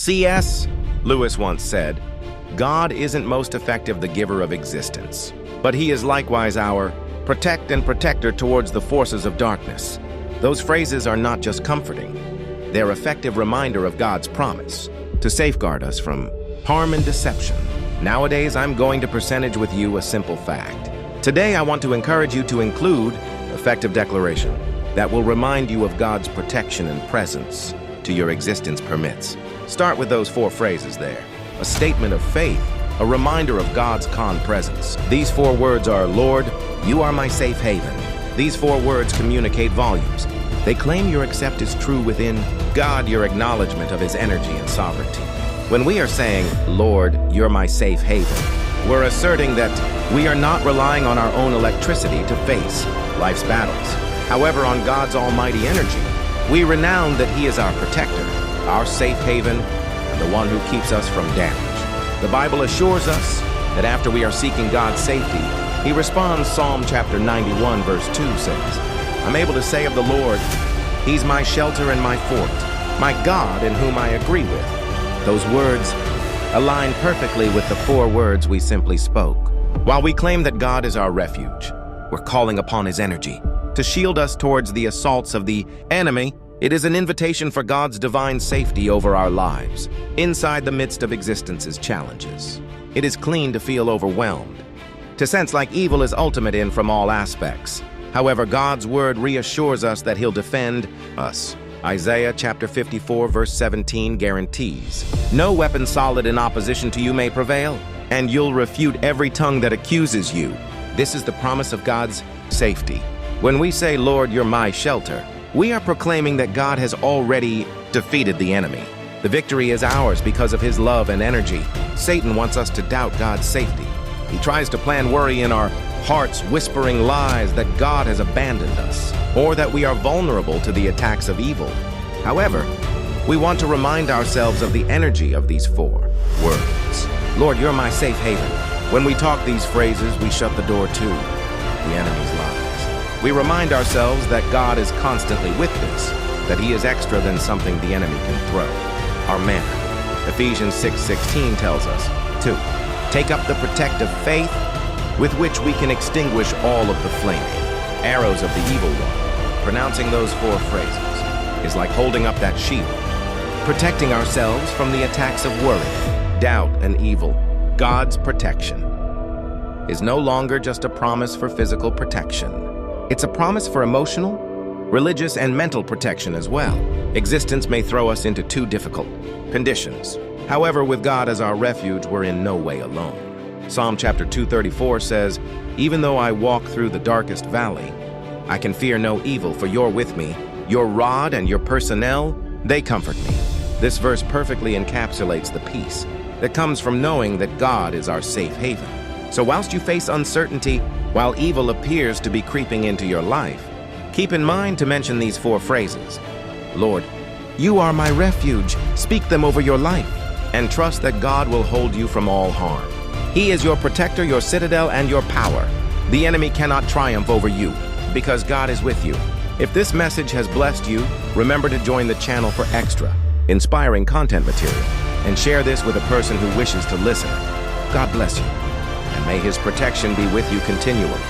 C.S. Lewis once said, "God isn't most effective the giver of existence, but he is likewise our protect and protector towards the forces of darkness." Those phrases are not just comforting. They're effective reminder of God's promise to safeguard us from harm and deception. Nowadays, I'm going to percentage with you a simple fact. Today, I want to encourage you to include effective declaration that will remind you of God's protection and presence to your existence permits. Start with those 4 phrases there. A statement of faith, a reminder of God's presence. These 4 words are, Lord, you are my safe haven. These 4 words communicate volumes. They claim your accept is true within God, your acknowledgement of his energy and sovereignty. When we are saying, Lord, you're my safe haven, we're asserting that we are not relying on our own electricity to face life's battles. However, on God's almighty energy, we renown that he is our protector, our safe haven, and the one who keeps us from damage. The Bible assures us that after we are seeking God's safety, he responds. Psalm chapter 91 verse 2 says, I'm able to say of the Lord, he's my shelter and my fort, my God in whom I agree with. Those words align perfectly with the 4 words we simply spoke. While we claim that God is our refuge, we're calling upon his energy to shield us towards the assaults of the enemy. It is an invitation for God's divine safety over our lives, inside the midst of existence's challenges. It is clean to feel overwhelmed, to sense like evil is ultimate in from all aspects. However, God's word reassures us that he'll defend us. Isaiah chapter 54 verse 17 guarantees, no weapon solid in opposition to you may prevail, and you'll refute every tongue that accuses you. This is the promise of God's safety. When we say, Lord, you're my shelter, we are proclaiming that God has already defeated the enemy. The victory is ours because of his love and energy. Satan wants us to doubt God's safety. He tries to plant worry in our hearts, whispering lies that God has abandoned us, or that we are vulnerable to the attacks of evil. However, we want to remind ourselves of the energy of these 4 words. Lord, you're my safe haven. When we talk these phrases, we shut the door to the enemy's lies. We remind ourselves that God is constantly with us, that he is extra than something the enemy can throw. Our manner. Ephesians 6:16 tells us to take up the protective faith with which we can extinguish all of the flaming arrows of the evil one. Pronouncing those 4 phrases is like holding up that shield, protecting ourselves from the attacks of worry, doubt, and evil. God's protection is no longer just a promise for physical protection. It's a promise for emotional, religious, and mental protection as well. Existence may throw us into 2 difficult conditions. However, with God as our refuge, we're in no way alone. Psalm chapter 234 says, even though I walk through the darkest valley, I can fear no evil, for you're with me. Your rod and your personnel, they comfort me. This verse perfectly encapsulates the peace that comes from knowing that God is our safe haven. So whilst you face uncertainty, while evil appears to be creeping into your life, keep in mind to mention these 4 phrases. Lord, you are my refuge. Speak them over your life, and trust that God will hold you from all harm. He is your protector, your citadel, and your power. The enemy cannot triumph over you, because God is with you. If this message has blessed you, remember to join the channel for extra, inspiring content material, and share this with a person who wishes to listen. God bless you, and may his protection be with you continually.